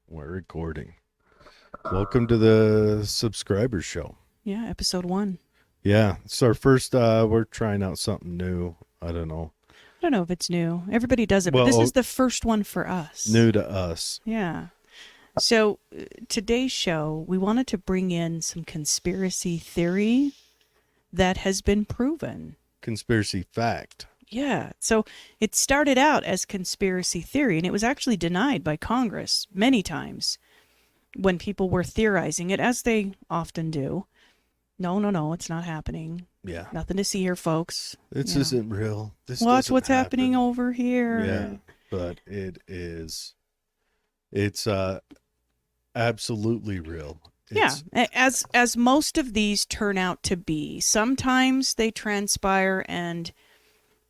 We're recording. Welcome to the subscribers show. Yeah, episode 1. Yeah, it's our first. We're trying out something new. I don't know. I don't know if it's new. Everybody does it, but this Well, is the first one for us. new to us. Yeah. So today's show, we wanted to bring in some conspiracy theory that has been proven. Conspiracy fact. Yeah. So it started out as conspiracy theory, and it was actually denied by Congress many times when people were theorizing it, as they often do. No, it's not happening. Yeah. Nothing to see here, folks. This Yeah. isn't real. This Watch doesn't what's happening happen. over here. Yeah, but it is. It's absolutely real. Yeah, It's, as most of these turn out to be. Sometimes they transpire and,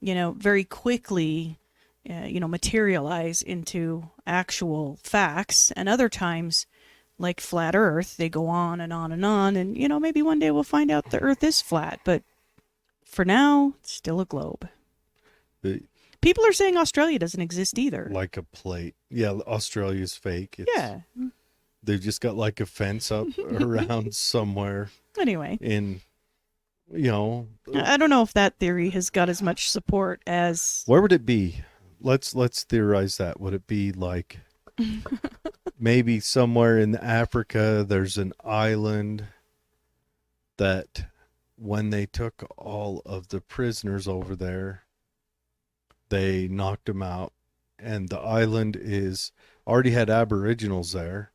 very quickly, materialize into actual facts. And other times, like flat Earth, they go on and on and on. And, maybe one day we'll find out the Earth is flat. But for now, it's still a globe. the, People are saying Australia doesn't exist either. like a plate. Yeah, Australia's fake. It's, Yeah. They've just got like a fence up around somewhere Anyway, in, I don't know if that theory has got as much support as where would it be? Let's theorize that. Would it be like maybe somewhere in Africa there's an island that when they took all of the prisoners over there, they knocked them out, and the island is already had aboriginals there,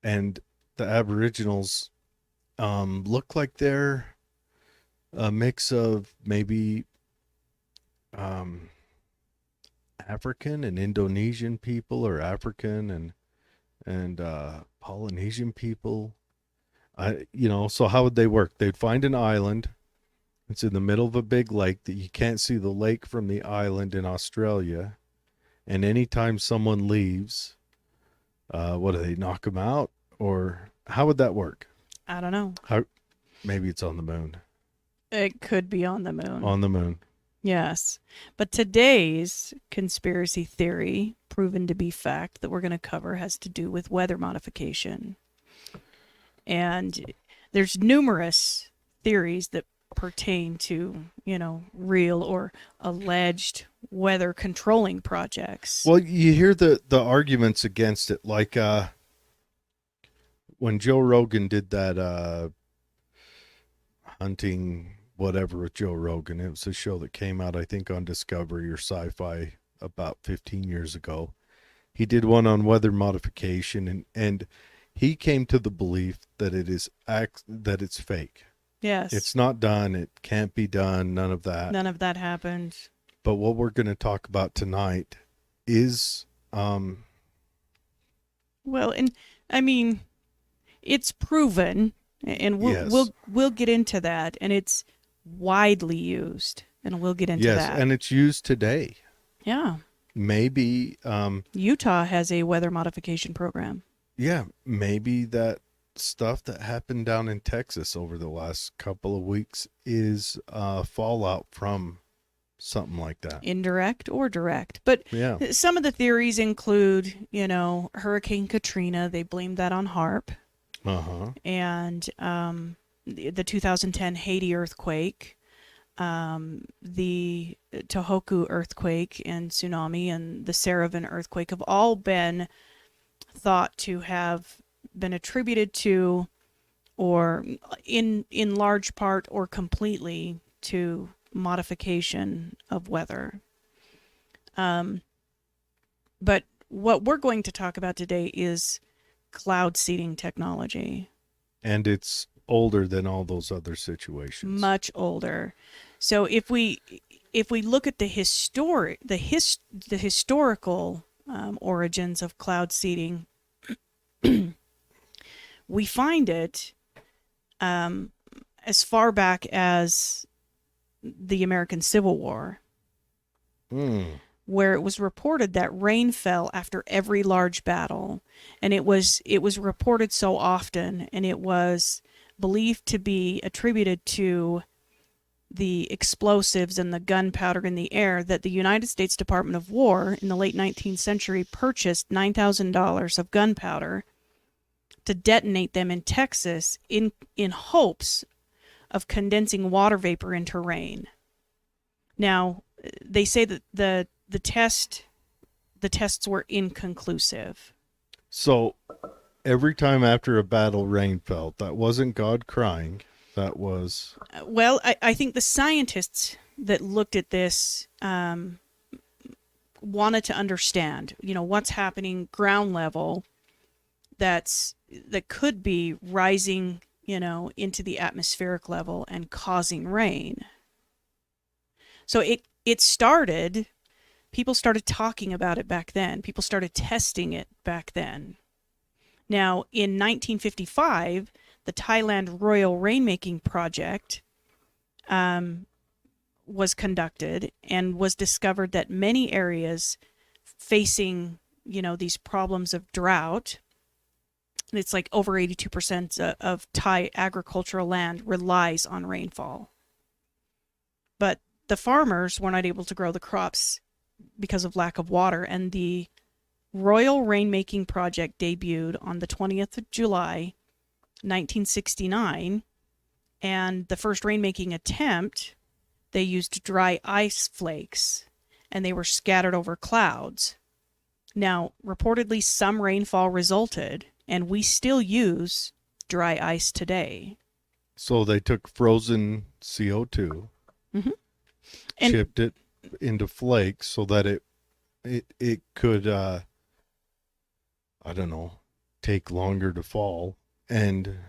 and the aboriginals look like they're a mix of maybe African and Indonesian people, or African and Polynesian people. So how would they work? They'd find an island. It's in the middle of a big lake that you can't see the lake from the island in Australia. And anytime someone leaves, what do they knock them out? Or how would that work? I don't know. Maybe it's on the moon. It could be on the moon. On the moon. Yes. But today's conspiracy theory, proven to be fact, that we're going to cover has to do with weather modification. And there's numerous theories that pertain to, real or alleged weather controlling projects. Well, you hear the arguments against it, like when Joe Rogan did that hunting whatever with Joe Rogan. It was a show that came out, I think, on Discovery or Sci-Fi about 15 years ago. He did one on weather modification, and he came to the belief that that it's fake. Yes. It's not done. It can't be done. None of that. None of that happened. But what we're going to talk about tonight is Well, and I mean, it's proven, and Yes. we'll get into that, and it's widely used, and we'll get into yes, that. and it's used today. Yeah. Maybe Utah has a weather modification program. yeah, maybe that stuff that happened down in Texas over the last couple of weeks is fallout from something like that. Indirect or direct. But Yeah. some of the theories include, Hurricane Katrina. They blamed that on HARP. Uh-huh. And the 2010 Haiti earthquake, the Tohoku earthquake and tsunami, and the Saravan earthquake have all been thought to have been attributed to, or in large part or completely, to modification of weather. But what we're going to talk about today is cloud seeding technology. And it's older than all those other situations. Much older. So if we look at the historical origins of cloud seeding, we find it as far back as the American Civil War, where it was reported that rain fell after every large battle, and it was reported so often, and it was believed to be attributed to the explosives and the gunpowder in the air that the United States Department of War in the late 19th century purchased $9,000 of gunpowder to detonate them in Texas in hopes of condensing water vapor into rain. Now, they say that the tests were inconclusive. So every time after a battle rain fell, that wasn't God crying. That was... Well, I think the scientists that looked at this wanted to understand, what's happening ground level that could be rising, into the atmospheric level and causing rain. So it started, people started talking about it back then. People started testing it back then. Now, in 1955, the Thailand Royal Rainmaking Project was conducted, and was discovered that many areas facing, these problems of drought, it's like over 82% of Thai agricultural land relies on rainfall. But the farmers were not able to grow the crops because of lack of water, and the Royal Rainmaking Project debuted on the 20th of July, 1969, and the first rainmaking attempt, they used dry ice flakes, and they were scattered over clouds. Now, reportedly, some rainfall resulted, and we still use dry ice today. So they took frozen CO2, Mm-hmm. And chipped it into flakes so that it could, I don't know, take longer to fall, and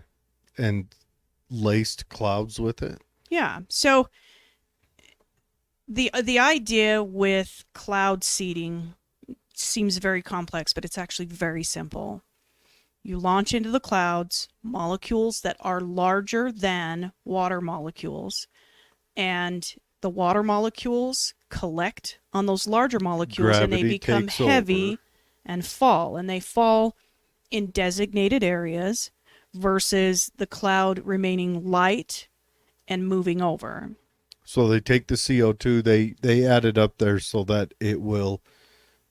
laced clouds with it. yeah, so the idea with cloud seeding seems very complex, but it's actually very simple. You launch into the clouds molecules that are larger than water molecules, and the water molecules collect on those larger molecules, and they Gravity become takes heavy over. and fall. And they fall in designated areas versus the cloud remaining light and moving over. So they take the CO2, they add it up there so that it will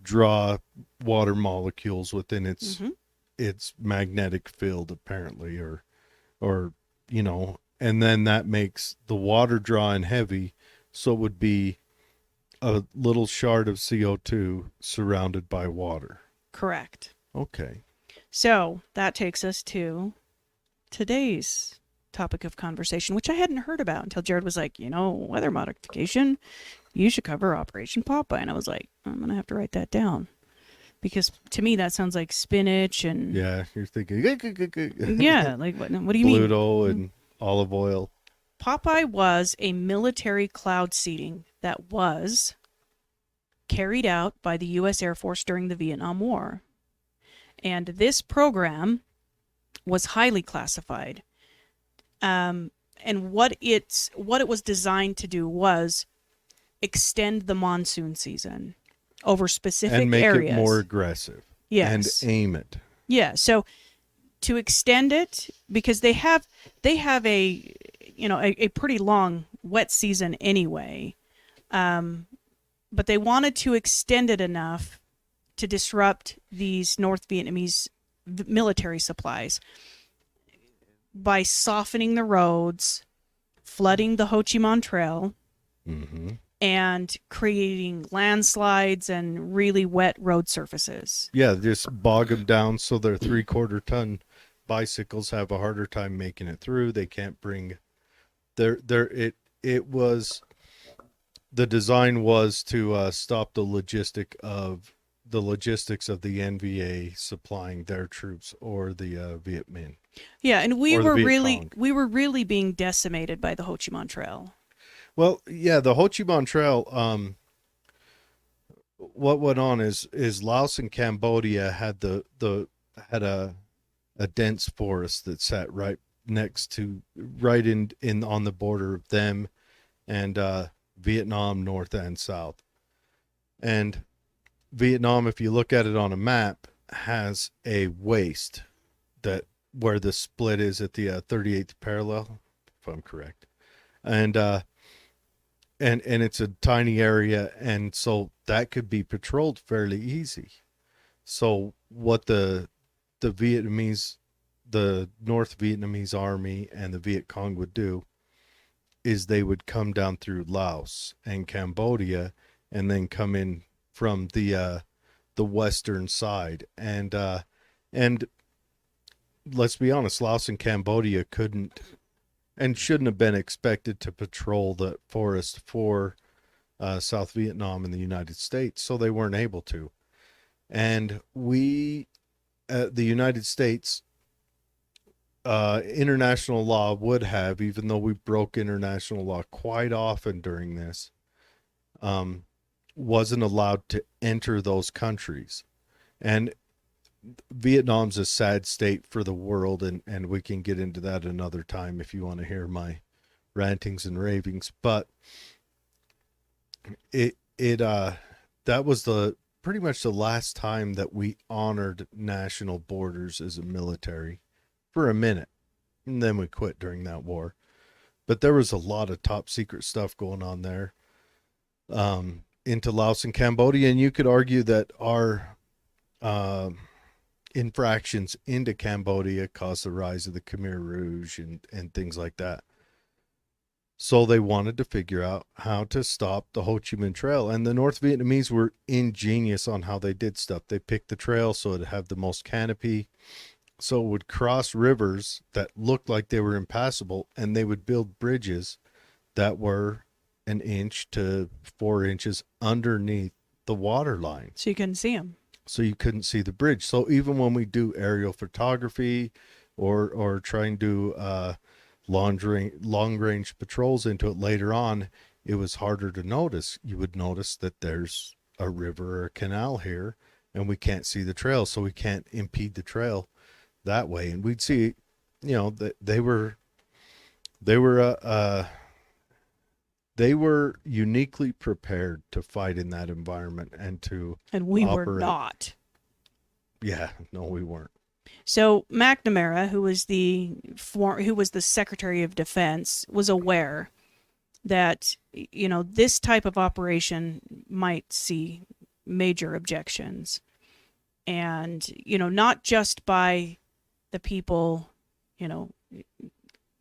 draw water molecules within its Mm-hmm. its magnetic field, apparently, or and then that makes the water draw in heavy, so it would be a little shard of CO2 surrounded by water. Correct. Okay. So that takes us to today's topic of conversation, which I hadn't heard about until Jared was like, weather modification, you should cover Operation Popeye. And I was like, I'm going to have to write that down, because to me that sounds like spinach and Yeah, you're thinking yeah, like what do you mean? Bluto and olive oil. Popeye was a military cloud seeding that was carried out by the U.S. Air Force during the Vietnam War. And this program was highly classified. And what it was designed to do was extend the monsoon season over specific And make areas. it more aggressive. Yes. And aim it. Yeah. So to extend it, because they have a a pretty long wet season anyway, but they wanted to extend it enough to disrupt these North Vietnamese military supplies by softening the roads, flooding the Ho Chi Minh Trail, Mm-hmm. and creating landslides and really wet road surfaces. Yeah, just bog them down so their 3/4 ton bicycles have a harder time making it through. They can't bring it was, the design was to stop the logistics of the NVA supplying their troops or the Viet Minh. Yeah, and we Or the were Viet really Cong. being decimated by the Ho Chi Minh Trail. Well, yeah, the Ho Chi Minh Trail. What went on is Laos and Cambodia had had a dense forest that sat right in on the border of them and Vietnam, north and south. And Vietnam, if you look at it on a map, has a waste that where the split is at the 38th parallel, if I'm correct. And and it's a tiny area, and so that could be patrolled fairly easy. So what the Vietnamese, the North Vietnamese Army and the Viet Cong would do is they would come down through Laos and Cambodia, and then come in from the western side, and let's be honest, Laos and Cambodia couldn't and shouldn't have been expected to patrol the forest for South Vietnam and the United States, so they weren't able to. And we, the United States, international law would have, even though we broke international law quite often during this, wasn't allowed to enter those countries. And Vietnam's a sad state for the world, and we can get into that another time if you want to hear my rantings and ravings. But that was the pretty much the last time that we honored national borders as a military for a minute, and then we quit during that war. But there was a lot of top secret stuff going on there, into Laos and Cambodia, and you could argue that our infractions into Cambodia caused the rise of the Khmer Rouge and things like that. So they wanted to figure out how to stop the Ho Chi Minh Trail. And the North Vietnamese were ingenious on how they did stuff. They picked the trail so it'd have the most canopy, so it would cross rivers that looked like they were impassable, and they would build bridges that were 1 to 4 inches underneath the water line. So you couldn't see them. So you couldn't see the bridge. So even when we do aerial photography or try and do long range patrols into it later on, it was harder to notice. You would notice that there's a river or a canal here, and we can't see the trail, so we can't impede the trail that way. And we'd see, that they were uniquely prepared to fight in that environment and to And we operate. were not. Yeah, no, we weren't. So McNamara, who was the Secretary of Defense, was aware that this type of operation might see major objections, and not just by the people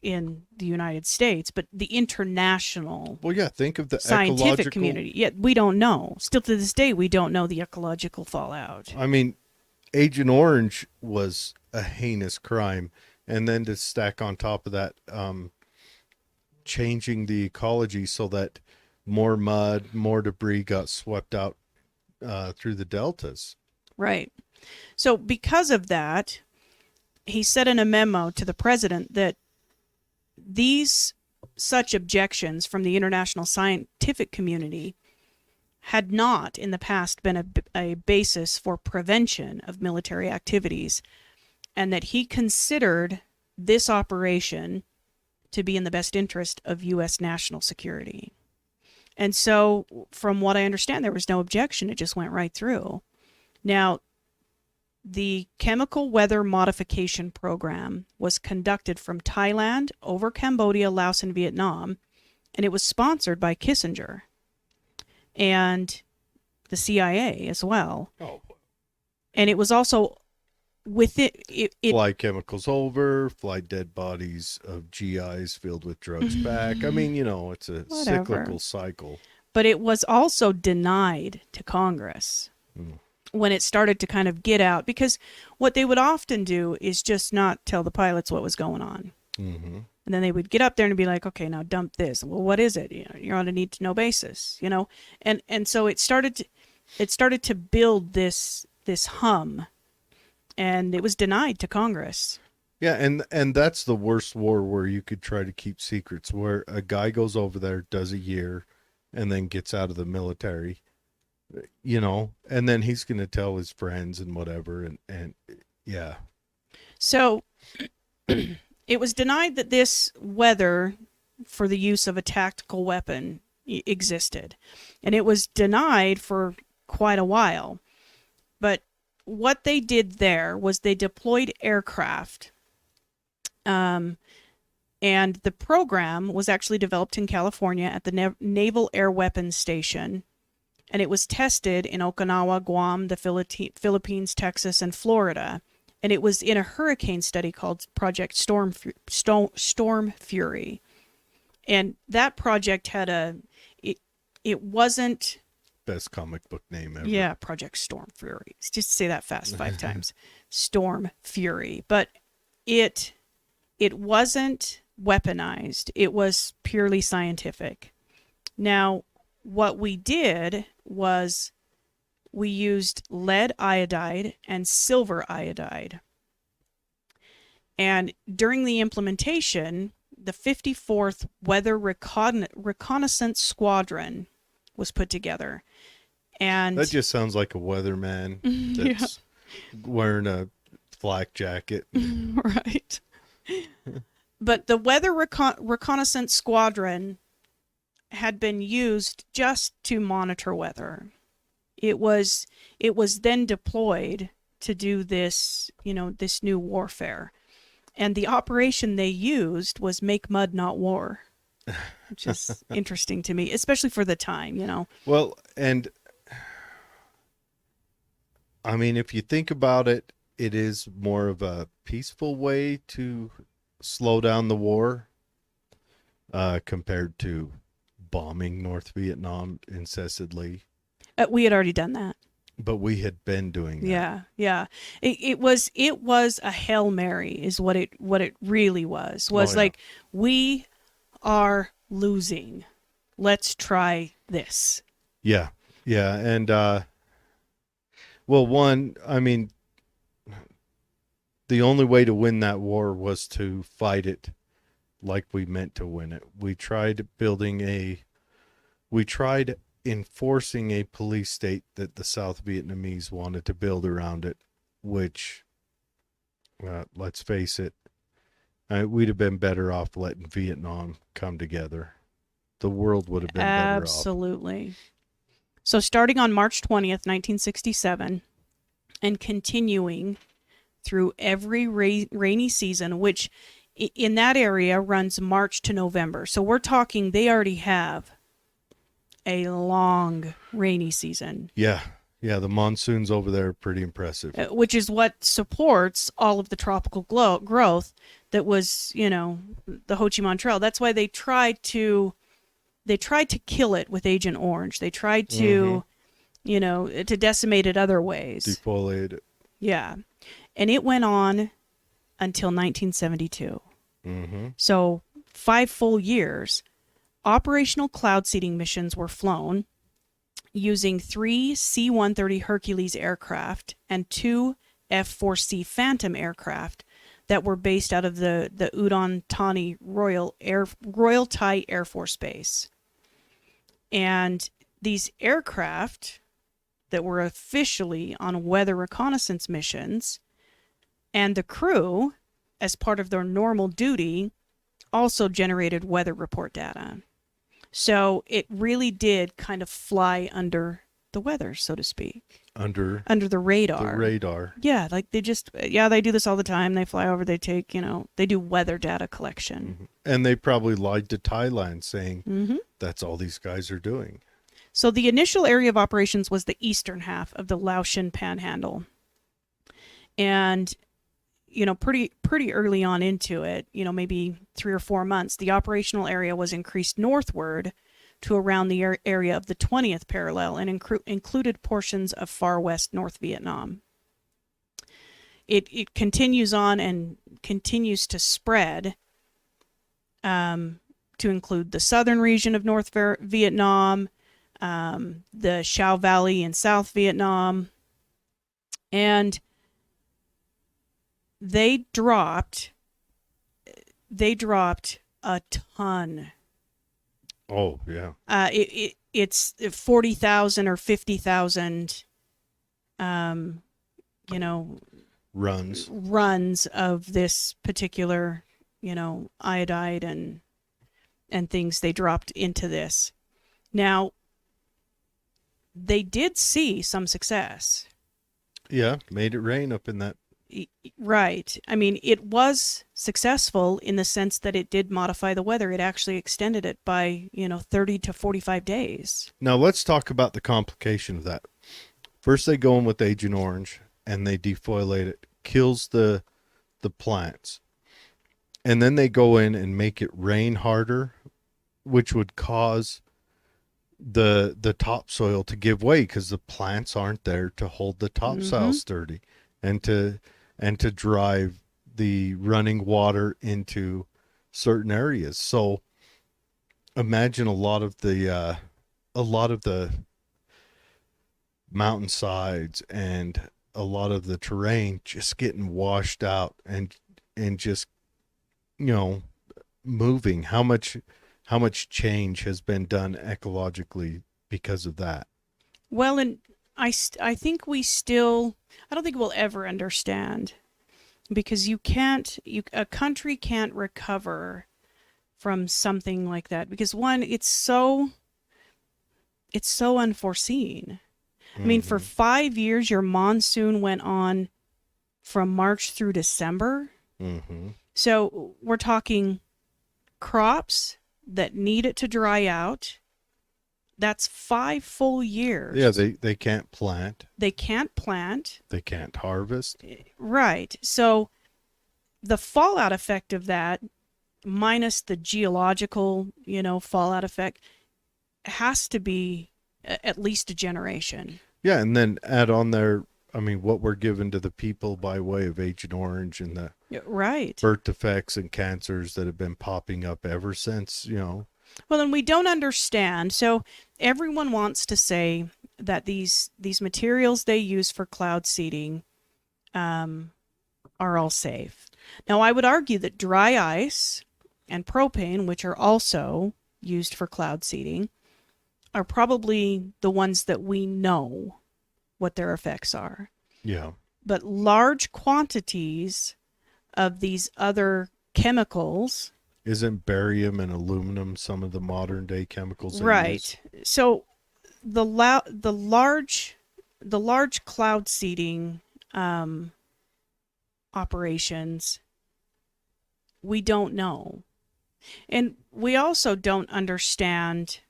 in the United States, but the international Think of the scientific ecological community. Yet we don't know. Still to this day, we don't know the ecological fallout. I mean, Agent Orange was a heinous crime, and then to stack on top of that, changing the ecology so that more mud, more debris got swept out through the deltas. Right. So because of that, he said in a memo to the president that such objections from the international scientific community had not in the past been a basis for prevention of military activities, and that he considered this operation to be in the best interest of U.S. national security. And so, from what I understand, there was no objection. It just went right through. Now, the Chemical Weather Modification Program was conducted from Thailand over Cambodia, Laos, and Vietnam, and it was sponsored by Kissinger and the CIA as well. Oh. And it was also with it fly chemicals over, fly dead bodies of GIs filled with drugs back. I mean, it's a cyclical cycle. But it was also denied to Congress when it started to kind of get out, because what they would often do is just not tell the pilots what was going on. Mm-hmm. And then they would get up there and be like, okay, now dump this. Well, what is it? You're on a need to know basis, and so it started to build this hum, and it was denied to Congress. Yeah, and that's the worst war, where you could try to keep secrets, where a guy goes over there, does a year, and then gets out of the military, and then he's going to tell his friends and whatever, and yeah. So it was denied that this weather for the use of a tactical weapon existed, and it was denied for quite a while. But what they did there was they deployed aircraft And the program was actually developed in California at the Naval Air Weapons Station. And it was tested in Okinawa, Guam, the Philippines, Texas, and Florida. And it was in a hurricane study called Project Storm Fury. And that project had it wasn't... Best comic book name ever. Yeah, Project Storm Fury. Just say that fast 5 times. Storm Fury. But it wasn't weaponized. It was purely scientific. Now, what we did was we used lead iodide and silver iodide. And during the implementation, the 54th Weather Reconnaissance Squadron was put together. And that just sounds like a weatherman that's wearing a flak jacket. Right. But the Weather Reconnaissance Squadron had been used just to monitor weather. It was then deployed to do this, this new warfare. And the operation they used was Make Mud Not War, which is interesting to me, especially for the time, Well, and I mean, if you think about it, it is more of a peaceful way to slow down the war compared to bombing North Vietnam incessantly. We had already done that. But we had been doing that. Yeah. It was a Hail Mary is what it really was. Like, we are losing. Let's try this. Yeah. And well, one, I mean, the only way to win that war was to fight it like we meant to win it. We tried enforcing a police state that the South Vietnamese wanted to build around it, which, let's face it, we'd have been better off letting Vietnam come together. The world would have been better off. Absolutely. So starting on March 20th, 1967, and continuing through every rainy season, which in that area runs March to November. So we're talking they already have a long rainy season. Yeah, the monsoons over there are pretty impressive. Which is what supports all of the tropical growth that was, the Ho Chi Minh Trail. That's why they tried to kill it with Agent Orange. They tried to, to decimate it other ways. Defoliate it. Yeah. And it went on until 1972. So 5 full years. Operational cloud seeding missions were flown using 3 C-130 Hercules aircraft and 2 F-4C Phantom aircraft that were based out of the Udon Thani Royal Thai Air Force Base. And these aircraft that were officially on weather reconnaissance missions, and the crew, as part of their normal duty, also generated weather report data. So it really did kind of fly under the weather, so to speak. Under the radar. The radar. Yeah, like they do this all the time. They fly over, they take, they do weather data collection. And they probably lied to Thailand saying that's all these guys are doing. So the initial area of operations was the eastern half of the Laotian Panhandle. And pretty early on into it, maybe 3 or 4 months, the operational area was increased northward to around the area of the 20th parallel and included portions of far west North Vietnam. It continues on and continues to spread to include the southern region of North Vietnam, the Chao Valley in South Vietnam, and they dropped a ton. Oh, yeah. It's 40,000 or 50,000 runs of this particular, iodide and things they dropped into this. Now, they did see some success. Yeah, made it rain up in that Right. I mean, it was successful in the sense that it did modify the weather. It actually extended it by, 30 to 45 days. Now let's talk about the complication of that. First, they go in with Agent Orange and they defoliate it, kills the plants, and then they go in and make it rain harder, which would cause the topsoil to give way because the plants aren't there to hold the topsoil sturdy and to drive the running water into certain areas. So imagine a lot of the mountainsides and a lot of the terrain just getting washed out and just, you know, moving. How much change has been done ecologically because of that? Well, and I think I don't think we'll ever understand because a country can't recover from something like that because one, it's so unforeseen. I mean, for 5 years, your monsoon went on from March through December. Mm-hmm. So we're talking crops that need it to dry out. That's 5 full years. Yeah, they can't plant. They can't plant. They can't harvest. Right. So the fallout effect of that, minus the geological, fallout effect, has to be at least a generation. Yeah, and then add on there, I mean, what we're given to the people by way of Agent Orange and the Right. birth defects and cancers that have been popping up ever since, Well, and we don't understand. So everyone wants to say that these materials they use for cloud seeding are all safe. Now, I would argue that dry ice and propane, which are also used for cloud seeding, are probably the ones that we know what their effects are. Yeah. But large quantities of these other chemicals. Isn't barium and aluminum some of the modern day chemicals they Right. use? So the large cloud seeding operations, we don't know. And we also don't understand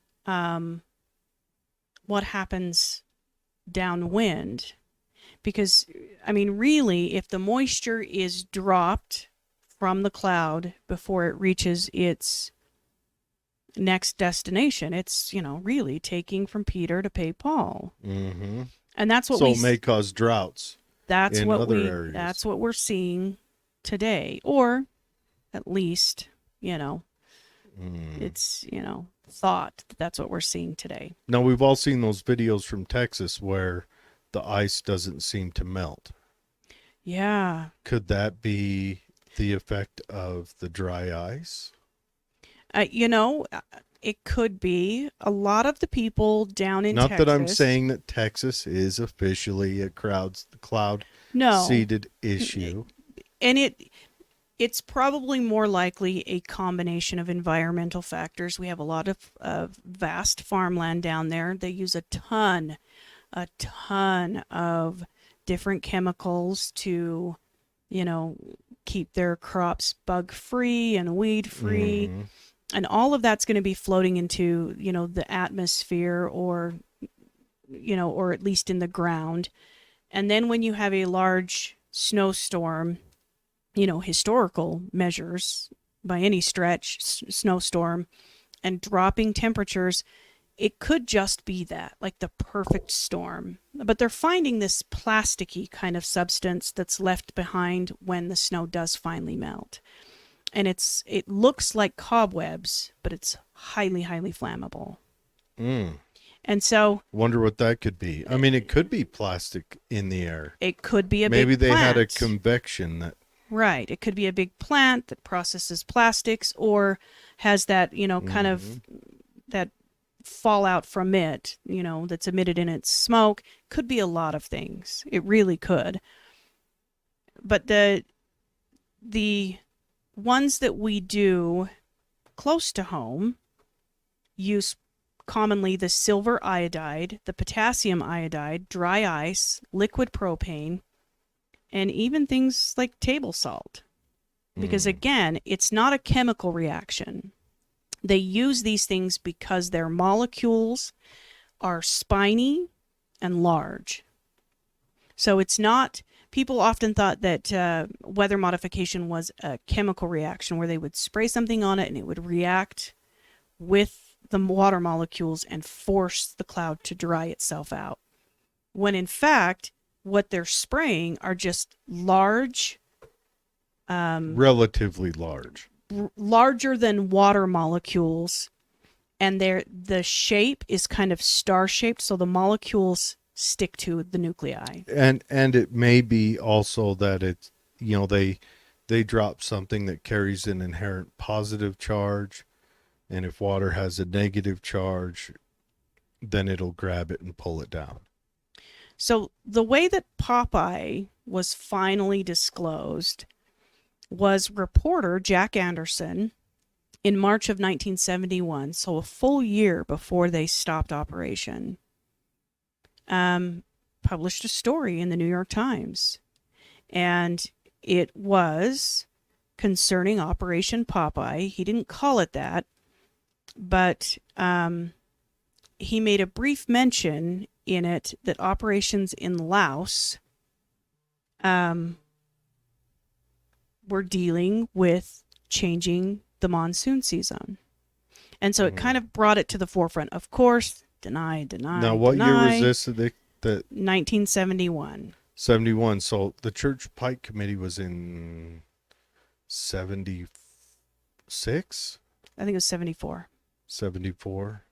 what happens downwind. Because, I mean, really, if the moisture is dropped from the cloud before it reaches its next destination, it's, really taking from Peter to pay Paul. Mm-hmm. And that's what so it may cause droughts in other areas. That's what we're seeing today. Or at least, it's, thought that that's what we're seeing today. Now, we've all seen those videos from Texas where the ice doesn't seem to melt. Yeah. Could that be the effect of the dry ice? It could be. A lot of the people down in Not Texas. that I'm saying that Texas is officially a cloud No. seeded issue. And it's probably more likely a combination of environmental factors. We have a lot of vast farmland down there. They use a ton of different chemicals to, keep their crops bug free and weed free. Mm-hmm. And all of that's going to be floating into, the atmosphere or at least in the ground. And then when you have a large snowstorm, historical measures by any stretch, snowstorm and dropping temperatures, it could just be that, like the perfect storm. But they're finding this plasticky kind of substance that's left behind when the snow does finally melt. And it looks like cobwebs, but it's highly, highly flammable. And so, wonder what that could be. I mean, it could be plastic in the air. It could be a Maybe big they plant. had a convection that. Right. It could be a big plant that processes plastics or has that, kind of that fallout from it, that's emitted in its smoke. Could be a lot of things. It really could. But the ones that we do close to home use commonly the silver iodide, the potassium iodide, dry ice, liquid propane, and even things like table salt. Because Mm. again, it's not a chemical reaction. They use these things because their molecules are spiny and large. So it's not, people often thought that weather modification was a chemical reaction where they would spray something on it and it would react with the water molecules and force the cloud to dry itself out. When in fact, what they're spraying are just large, Relatively large. larger than water molecules, and the shape is kind of star shaped, so the molecules stick to the nuclei. And it may be also that it's, they drop something that carries an inherent positive charge, and if water has a negative charge, then it'll grab it and pull it down. So the way that Popeye was finally disclosed was reporter Jack Anderson in March of 1971, so a full year before they stopped operation, published a story in the New York Times. And it was concerning Operation Popeye. He didn't call it that, but he made a brief mention in it that operations in Laos were dealing with changing the monsoon season. And so it kind of brought it to the forefront. Of course, deny. Now, what year was this? That 1971. 71. So the Church Pike Committee was in 76? I think it was 74. 74.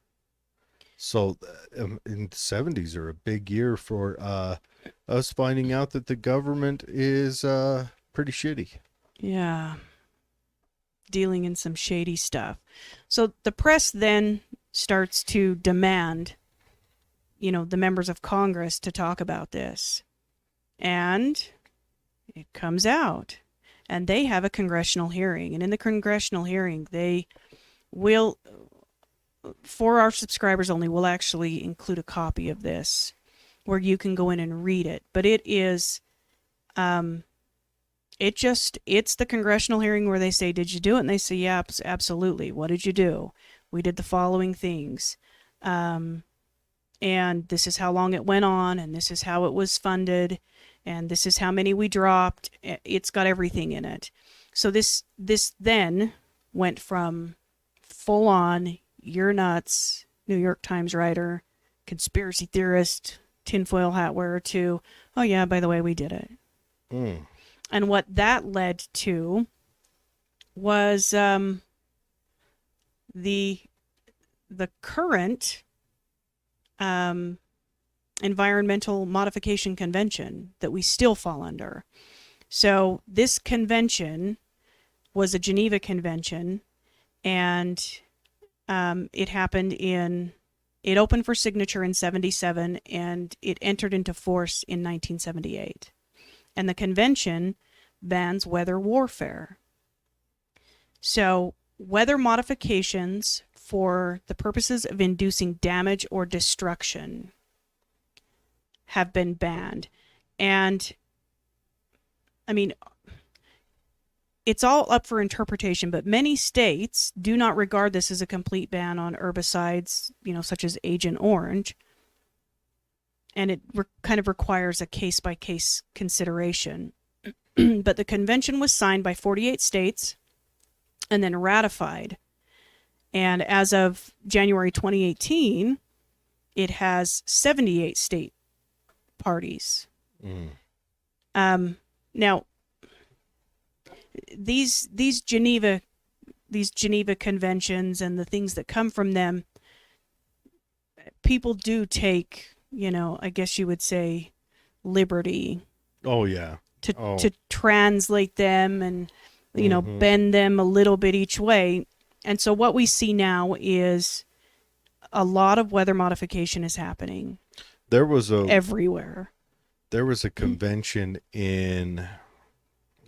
So in the 70s are a big year for us finding out that the government is pretty shitty. Yeah. Dealing in some shady stuff. So the press then starts to demand, the members of Congress to talk about this. And it comes out. And they have a congressional hearing. And in the congressional hearing, they will, for our subscribers only, we'll actually include a copy of this where you can go in and read it. But it is, it's the congressional hearing where they say, did you do it? And they say, yeah, absolutely. What did you do? We did the following things. And this is how long it went on, and this is how it was funded, and this is how many we dropped. It's got everything in it. So this then went from full on, you're nuts, New York Times writer, conspiracy theorist, tinfoil hat wearer, to, oh yeah, by the way, we did it. Mm. And what that led to was the current Environmental Modification Convention that we still fall under. So this convention was a Geneva Convention, and it opened for signature in 77, and it entered into force in 1978. And the convention bans weather warfare. So weather modifications for the purposes of inducing damage or destruction have been banned. And I mean, it's all up for interpretation, but many states do not regard this as a complete ban on herbicides, such as Agent Orange. And it kind of requires a case-by-case consideration. But the convention was signed by 48 states and then ratified. And as of January 2018, it has 78 state parties. Now, these Geneva conventions and the things that come from them, people do take, I guess you would say, liberty. Oh yeah. To translate them and bend them a little bit each way. And so what we see now is a lot of weather modification is happening. Everywhere. There was a convention in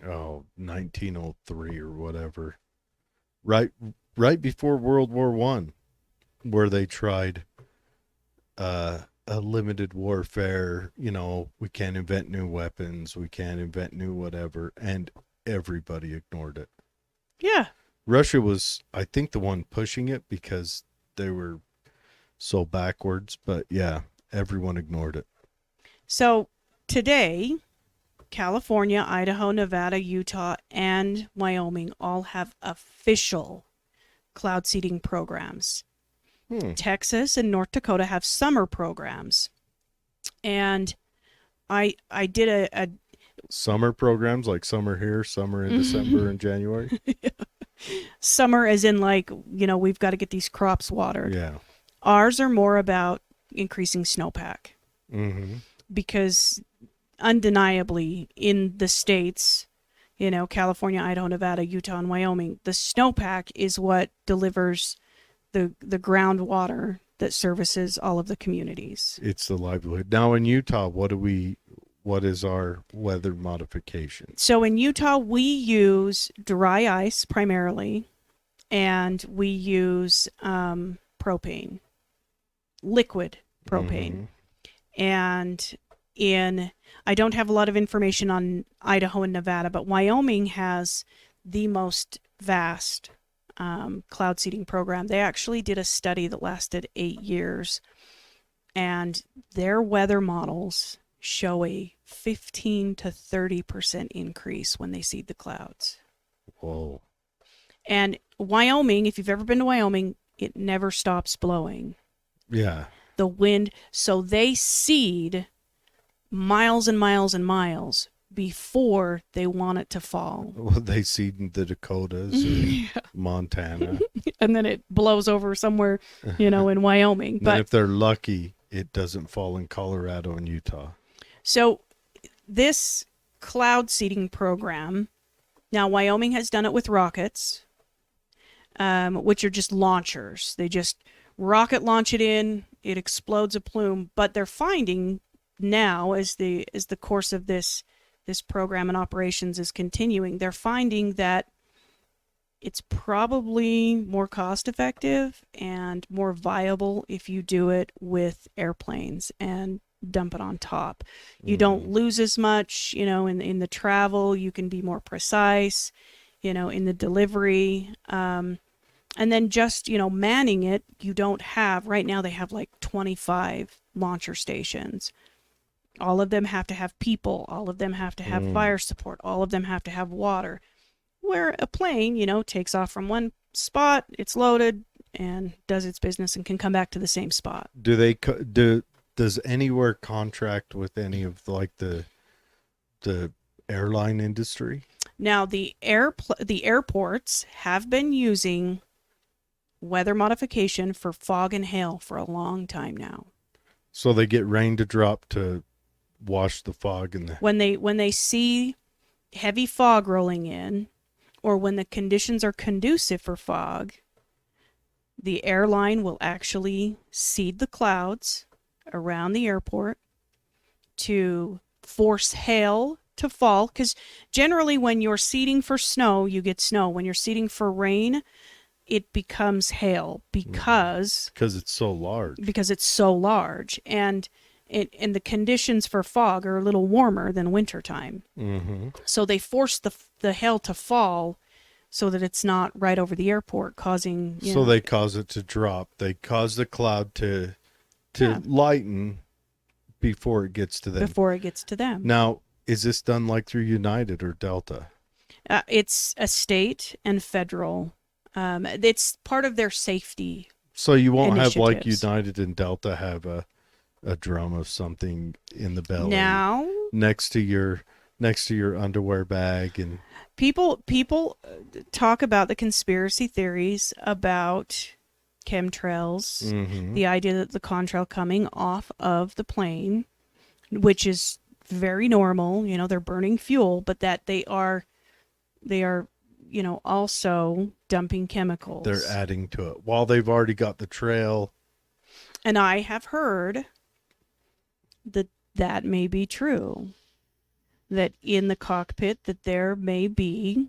1903 or whatever, right before World War I, where they tried a a limited warfare, we can't invent new weapons, we can't invent new whatever, and everybody ignored it. Yeah. Russia was, I think, the one pushing it because they were so backwards, but yeah, everyone ignored it. So today, California, Idaho, Nevada, Utah, and Wyoming all have official cloud seeding programs. Texas and North Dakota have summer programs. And I did a summer programs, like summer here, summer in December and January. Summer as in like, we've got to get these crops watered. Yeah. Ours are more about increasing snowpack. Because undeniably in the states, California, Idaho, Nevada, Utah, and Wyoming, the snowpack is what delivers the groundwater that services all of the communities. It's the livelihood. Now in Utah, what is our weather modification? So in Utah, we use dry ice primarily, and we use propane, liquid propane. And I don't have a lot of information on Idaho and Nevada, but Wyoming has the most vast cloud seeding program. They actually did a study that lasted 8 years, and their weather models show a 15 to 30% increase when they seed the clouds. Whoa. And Wyoming, if you've ever been to Wyoming, it never stops blowing. Yeah. The wind, so they seed miles and miles and miles before they want it to fall. Well, they seed in the Dakotas or Montana. And then it blows over somewhere, in Wyoming. But if they're lucky, it doesn't fall in Colorado and Utah. So this cloud seeding program, now Wyoming has done it with rockets, which are just launchers. They just rocket launch it in, it explodes a plume. But they're finding now, as the course of this program and operations is continuing, they're finding that it's probably more cost effective and more viable if you do it with airplanes and dump it on top. You don't lose as much, in the travel. You can be more precise, in the delivery. And then just, manning it, you don't have, right now they have like 25 launcher stations. All of them have to have people. All of them have to have fire support. All of them have to have water. Where a plane, takes off from one spot, it's loaded and does its business and can come back to the same spot. Does Anywhere contract with any of the airline industry? Now the airports have been using weather modification for fog and hail for a long time now. So they get rain to drop to wash the fog and when they see heavy fog rolling in, or when the conditions are conducive for fog, the airline will actually seed the clouds around the airport to force hail to fall. Because generally when you're seeding for snow, you get snow. When you're seeding for rain, it becomes hail because it's so large. And the conditions for fog are a little warmer than wintertime. So they force the hail to fall so that it's not right over the airport, causing... They cause it to drop. They cause the cloud to lighten before it gets to them. Now, is this done like through United or Delta? It's a state and federal. It's part of their safety. So you won't have like United and Delta have a drum of something in the belly now next to your underwear bag, and people talk about the conspiracy theories about chemtrails, the idea that the contrail coming off of the plane, which is very normal, they're burning fuel, but that they are also dumping chemicals. They're adding to it while they've already got the trail. And I have heard that may be true, that in the cockpit that there may be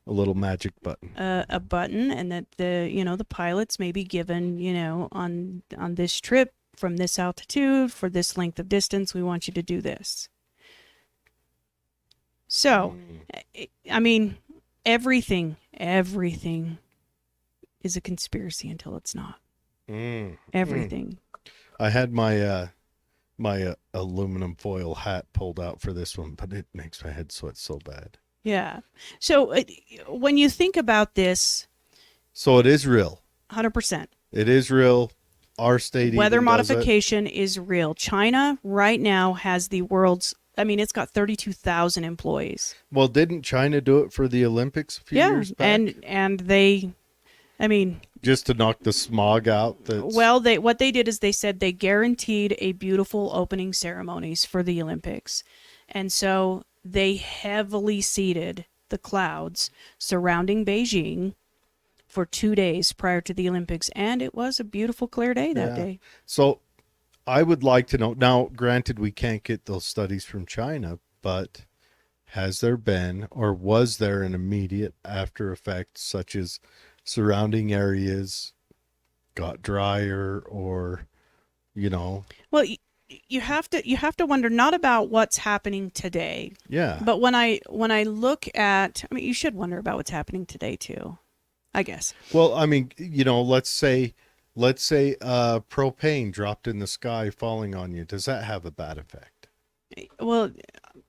a little magic button, a button, and that the pilots may be given, on this trip from this altitude for this length of distance. We want you to do this. So, I mean, everything is a conspiracy until it's not. Everything. I had my my aluminum foil hat pulled out for this one, but it makes my head sweat so bad. Yeah. So when you think about this, so it is real. 100%. It is real. Our state weather modification is real. China right now has the world's, I mean, it's got 32,000 employees. Well, didn't China do it for the Olympics a few years back? and they, I mean, just to knock the smog out. Well, what they did is they said they guaranteed a beautiful opening ceremonies for the Olympics. And so they heavily seeded the clouds surrounding Beijing for 2 days prior to the Olympics. And it was a beautiful, clear day that day. So I would like to know, now, granted, we can't get those studies from China, but has there been, or was there an immediate after effect, such as surrounding areas got drier, or, you know? Well, you have to wonder not about what's happening today. Yeah. But when I look at, I mean, you should wonder about what's happening today too, I guess. Well, I mean, you know, let's say propane dropped in the sky falling on you. Does that have a bad effect? Well,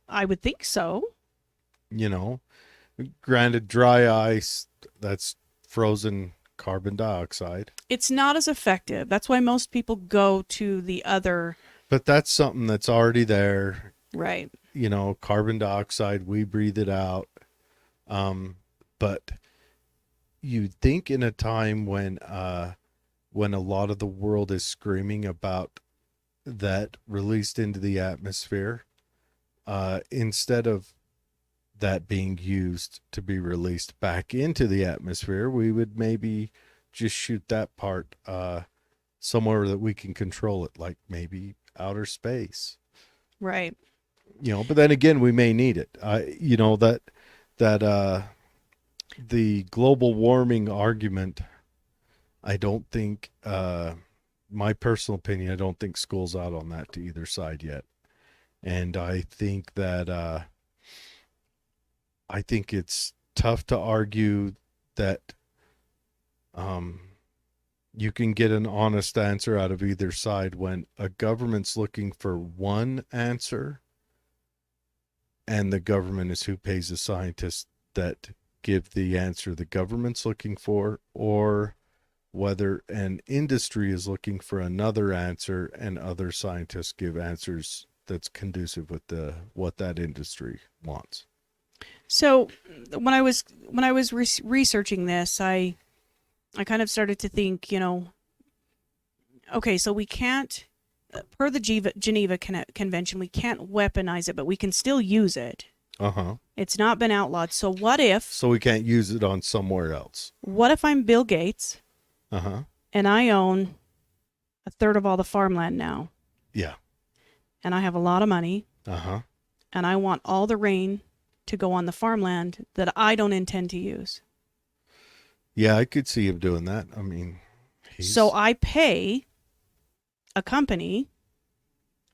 I would think so. You know, granted, dry ice, that's frozen carbon dioxide. It's not as effective. That's why most people go to the other. But that's something that's already there. Right. You know, carbon dioxide, we breathe it out. But you'd think in a time when a lot of the world is screaming about that released into the atmosphere, instead of that being used to be released back into the atmosphere, we would maybe just shoot that part somewhere that we can control it, like maybe outer space. Right. You know, but then again, we may need it. You know, that the global warming argument, I don't think, my personal opinion, I don't think school's out on that to either side yet. And I think that I think it's tough to argue that you can get an honest answer out of either side when a government's looking for one answer, and the government is who pays the scientists that give the answer the government's looking for, or whether an industry is looking for another answer and other scientists give answers that's conducive with what that industry wants. So when I was researching this, I kind of started to think, you know, okay, so we can't, per the Geneva Convention, we can't weaponize it, but we can still use it. Uh-huh. It's not been outlawed. So what if... So we can't use it on somewhere else. What if I'm Bill Gates? Uh-huh. And I own a third of all the farmland now. Yeah. And I have a lot of money. Uh-huh. And I want all the rain to go on the farmland that I don't intend to use. Yeah, I could see him doing that. I mean, so I pay a company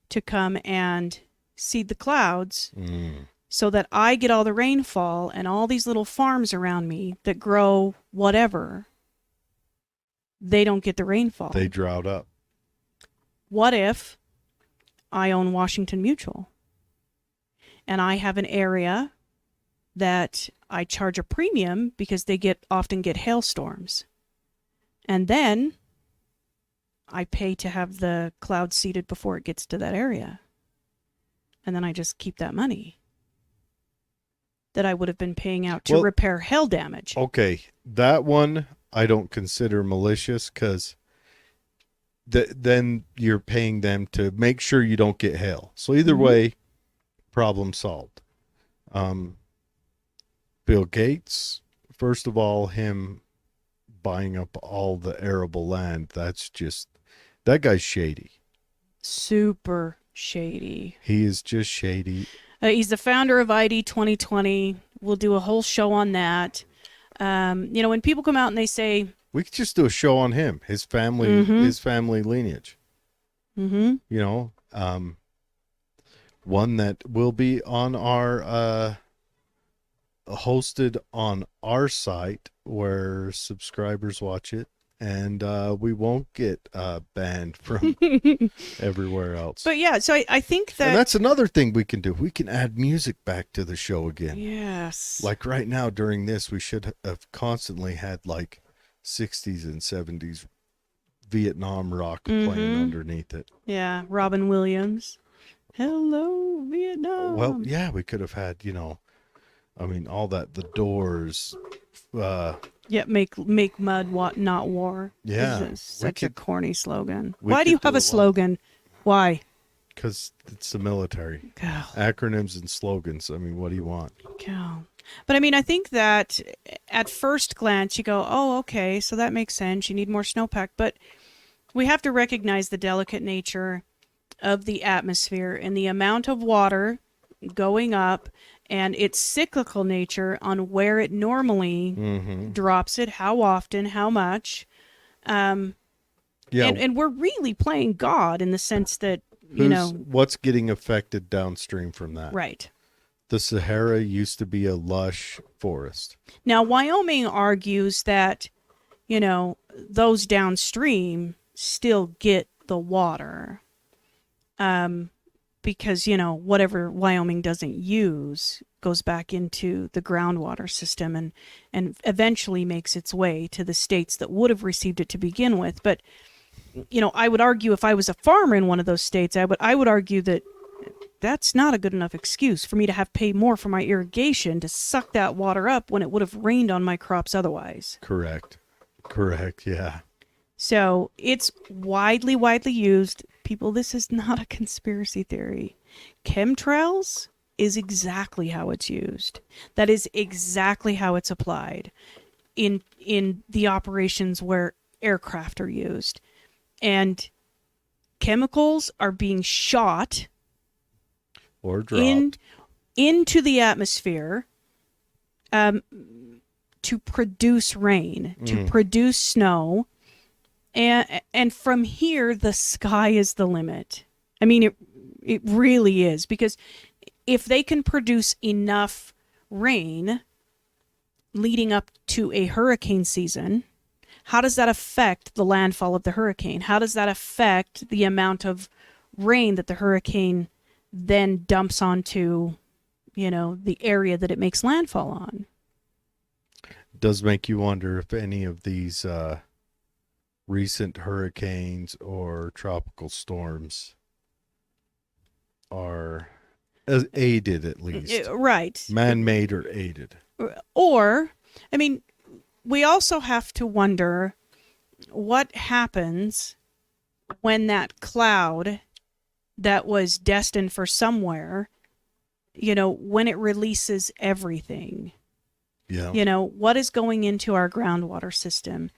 to come and seed the clouds so that I get all the rainfall, and all these little farms around me that grow whatever, they don't get the rainfall. They drought up. What if I own Washington Mutual and I have an area that I charge a premium because they often get hailstorms, and then I pay to have the cloud seeded before it gets to that area, and then I just keep that money that I would have been paying out to repair hail damage. Okay, that one I don't consider malicious, because then you're paying them to make sure you don't get hail. So either way, problem solved. Bill Gates, first of all, him buying up all the arable land, that guy's shady. Super shady. He is just shady. He's the founder of ID 2020. We'll do a whole show on that. You know, when people come out and they say... We could just do a show on him, his family lineage. Mm-hmm. You know, one that will be on our hosted on our site where subscribers watch it, and we won't get banned from everywhere else. But yeah, so I think that... And that's another thing we can do. We can add music back to the show again. Yes. Like right now during this, we should have constantly had like 60s and 70s Vietnam rock playing underneath it. Yeah, Robin Williams. Hello, Vietnam. Well, yeah, we could have had, all that, The Doors. Yeah, make mud not war. Yeah, This is such a corny slogan. we Why do you could have do a a lot. slogan? Why? Because it's the military. God. Acronyms and slogans. I mean, what do you want? God. But I mean, I think that at first glance you go, oh, okay, so that makes sense. You need more snowpack. But we have to recognize the delicate nature of the atmosphere and the amount of water going up and its cyclical nature on where it normally drops it, how often, how much. Yeah. And we're really playing God in the sense that, what's getting affected downstream from that? right. The Sahara used to be a lush forest. Now, Wyoming argues that, those downstream still get the water. Because, whatever Wyoming doesn't use goes back into the groundwater system and eventually makes its way to the states that would have received it to begin with. But, I would argue if I was a farmer in one of those states, I would argue that that's not a good enough excuse for me to have paid more for my irrigation to suck that water up when it would have rained on my crops otherwise. Correct, yeah. So it's widely used. People, this is not a conspiracy theory. Chemtrails is exactly how it's used. That is exactly how it's applied in the operations where aircraft are used. And chemicals are being shot or dropped into the atmosphere to produce rain, to produce snow. And from here, the sky is the limit. I mean, it really is. Because if they can produce enough rain leading up to a hurricane season, how does that affect the landfall of the hurricane? How does that affect the amount of rain that the hurricane then dumps onto, the area that it makes landfall on? It does make you wonder if any of these recent hurricanes or tropical storms are aided, at least. Right. Man-made or aided. Or, I mean, we also have to wonder what happens when that cloud that was destined for somewhere, when it releases everything. Yeah. What is going into our groundwater system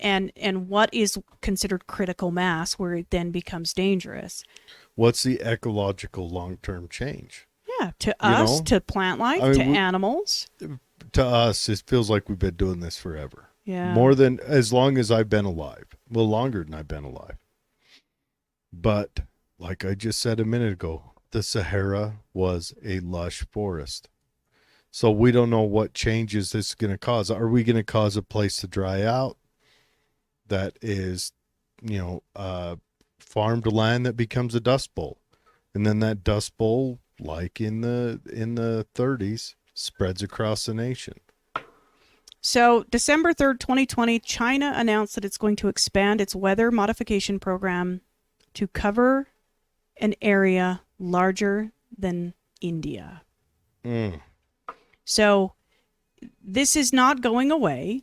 and what is considered critical mass where it then becomes dangerous. What's the ecological long-term change? Yeah, to us, to plant life, to animals. To us, it feels like we've been doing this forever. Yeah. More than as long as I've been alive. Well, longer than I've been alive. But like I just said a minute ago, the Sahara was a lush forest. So we don't know what changes this is going to cause. Are we going to cause a place to dry out that is, farmed land that becomes a dust bowl? And then that dust bowl, like in the 30s, spreads across the nation. So December 3rd, 2020, China announced that it's going to expand its weather modification program to cover an area larger than India. So this is not going away.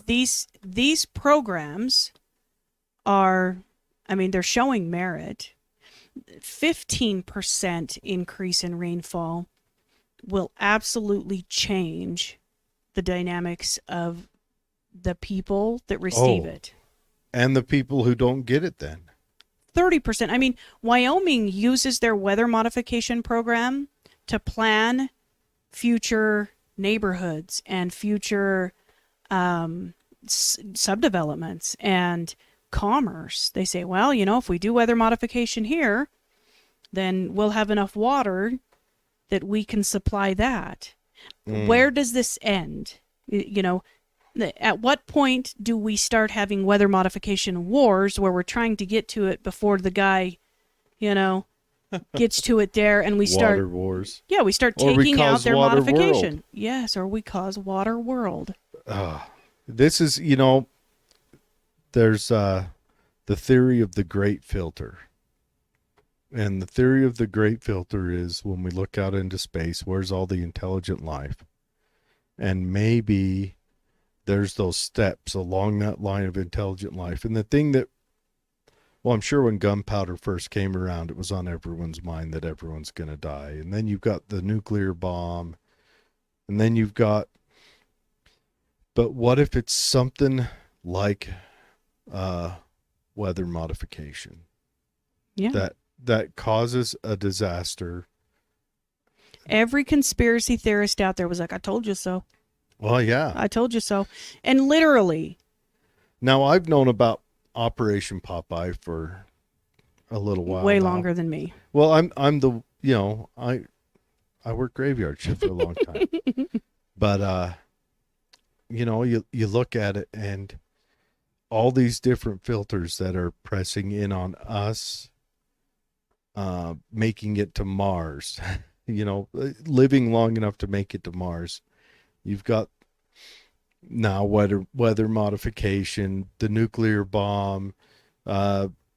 These programs are, they're showing merit. 15% increase in rainfall will absolutely change the dynamics of the people that receive it. And the people who don't get it then. 30%. Wyoming uses their weather modification program to plan future neighborhoods and future subdevelopments and commerce. They say, well, if we do weather modification here, then we'll have enough water that we can supply that. Where does this end? At what point do we start having weather modification wars where we're trying to get to it before the guy, gets to it there, and we start water wars? Yeah, we start Or we taking out cause their water modification. world. Yes, or we cause water world. This is, there's the theory of the great filter. And the theory of the great filter is when we look out into space, where's all the intelligent life? And maybe there's those steps along that line of intelligent life. And the thing that, well, I'm sure when gunpowder first came around, it was on everyone's mind that everyone's going to die. And then you've got the nuclear bomb. And then you've got, but what if it's something like weather modification? Yeah. That causes a disaster. Every conspiracy theorist out there was like, I told you so. Well, yeah. I told you so. And literally. Now, I've known about Operation Popeye for a little while. Way now. longer than me. Well, I'm the, I worked graveyard shift for a long time. But, you look at it and all these different filters that are pressing in on us, making it to Mars, living long enough to make it to Mars. You've got now weather modification, the nuclear bomb,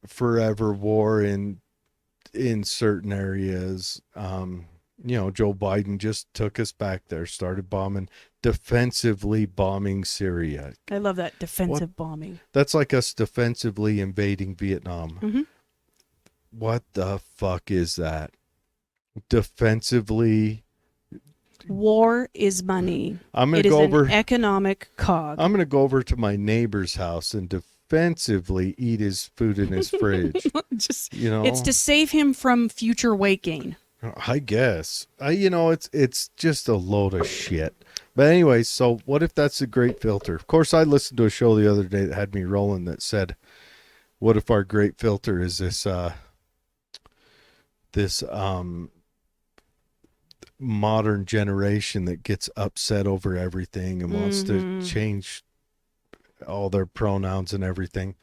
forever war in certain areas. Joe Biden just took us back there, started defensively bombing Syria. I love that defensive bombing. That's like us defensively invading Vietnam. Mm-hmm. What the fuck is that? Defensively. War is money. I'm going It to is go over. an economic cog. I'm going to go over to my neighbor's house and defensively eat his food in his fridge. It's to save him from future weight gain. I guess. It's just a load of shit. But anyway, so what if that's a great filter? Of course, I listened to a show the other day that had me rolling that said, what if our great filter is this modern generation that gets upset over everything and wants to change all their pronouns and everything?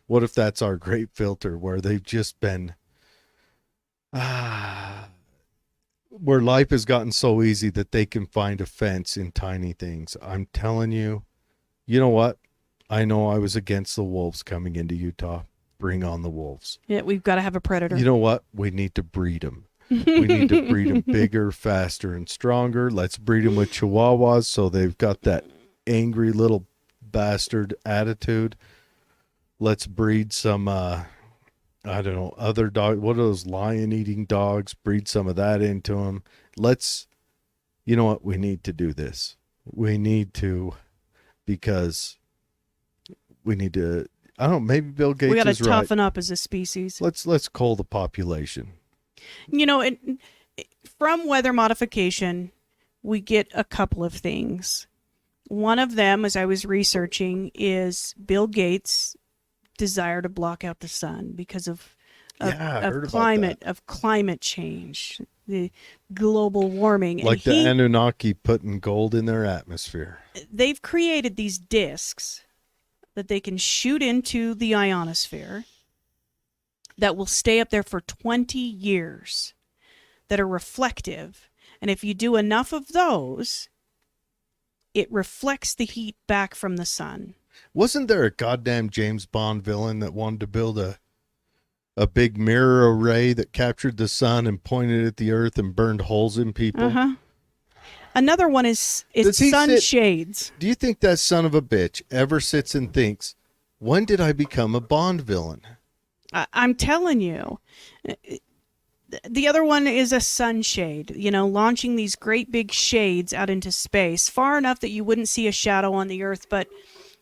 What if that's our great filter, where they've just been where life has gotten so easy that they can find offense in tiny things? I'm telling you, you know what? I know I was against the wolves coming into Utah. Bring on the wolves. Yeah, we've got to have a predator. You know what? We need to breed them. We need to breed them bigger, faster, and stronger. Let's breed them with Chihuahuas so they've got that angry little bastard attitude. Let's breed some, I don't know, other dog. What are those lion-eating dogs? Breed some of that into them. You know what? We need to do this. We need to, because we need to. I don't know. Maybe Bill Gates is right. We got to toughen up as a species. Let's cull the population. From weather modification, we get a couple of things. One of them, as I was researching, is Bill Gates' desire to block out the sun because of climate change, the global warming. Like the Anunnaki putting gold in their atmosphere. They've created these discs that they can shoot into the ionosphere that will stay up there for 20 years, that are reflective. And if you do enough of those, it reflects the heat back from the sun. Wasn't there a goddamn James Bond villain that wanted to build a big mirror array that captured the sun and pointed at the earth and burned holes in people? Uh-huh. Another one is sunshades. Do you think that son of a bitch ever sits and thinks, when did I become a Bond villain? I'm telling you. The other one is a sunshade, launching these great big shades out into space, far enough that you wouldn't see a shadow on the earth, but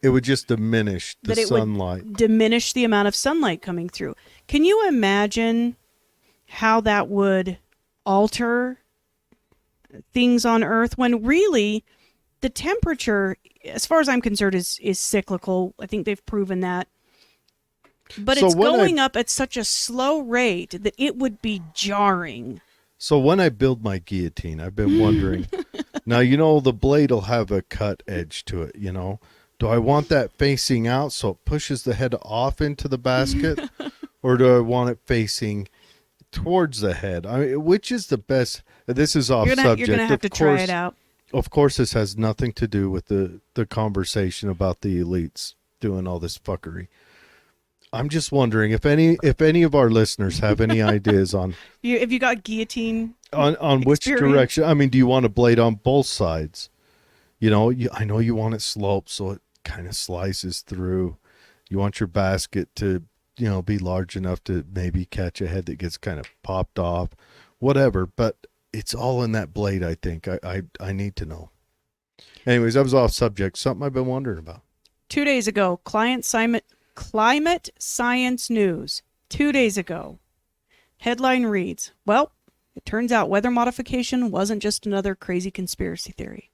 it would just diminish the sunlight. Would diminish the amount of sunlight coming through. Can you imagine how that would alter things on Earth when really the temperature, as far as I'm concerned, is cyclical? I think they've proven that. But So it's when going up at such a slow rate that it would be jarring. So when I build my guillotine, I've been wondering. Now, you know, the blade will have a cut edge to it, you know. Do I want that facing out so it pushes the head off into the basket? Or do I want it facing towards the head? I mean, which is the best? This is off subject. You're gonna have to try it out. Of course, this has nothing to do with the conversation about the elites doing all this fuckery. I'm just wondering if any of our listeners have any ideas on If you got guillotine on which experience? direction. I mean, do you want a blade on both sides? You know, I know you want it sloped so it kind of slices through. You want your basket to, you know, be large enough to maybe catch a head that gets kind of popped off, whatever. But it's all in that blade, I think. I need to know. Anyways, that was off subject. Something I've been wondering about. 2 days ago, Climate Science News. 2 days ago. Headline reads, well, it turns out weather modification wasn't just another crazy conspiracy theory.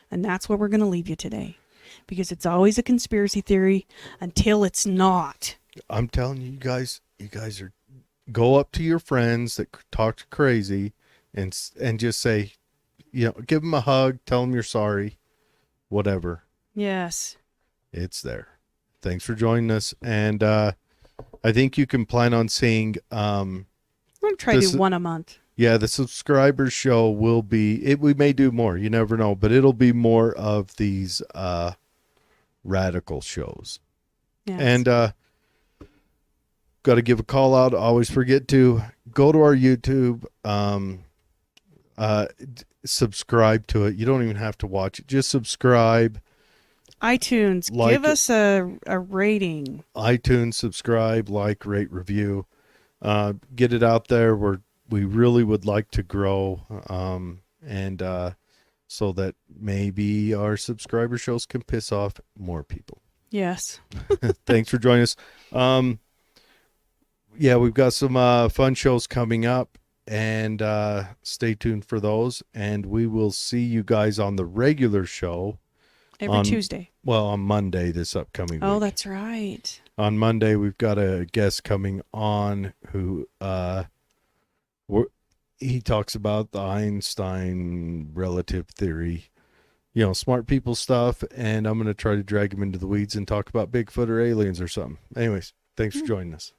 And that's where we're going to leave you today. Because it's always a conspiracy theory until it's not. I'm telling you, you guys are, go up to your friends that talk crazy and just say, you know, give them a hug, tell them you're sorry, whatever. Yes. It's there. Thanks for joining us. And I think you can plan on seeing. I'm going to try to do one a month. Yeah, the subscribers show will be. We may do more. You never know, but it'll be more of these radical shows. Yes. And got to give a call out. Always forget to go to our YouTube. Subscribe to it. You don't even have to watch it. Just subscribe. iTunes, give us a rating. iTunes, subscribe, like, rate, review. Get it out there. We really would like to grow, and so that maybe our subscriber shows can piss off more people. Yes. Thanks for joining us. Yeah, we've got some fun shows coming up, and stay tuned for those. And we will see you guys on the regular show. Every Tuesday. Well, on Monday this upcoming week. Oh, that's right. On Monday, we've got a guest coming on who he talks about the Einstein relative theory, you know, smart people stuff, and I'm going to try to drag him into the weeds and talk about Bigfoot or aliens or something. Anyways, thanks for joining us.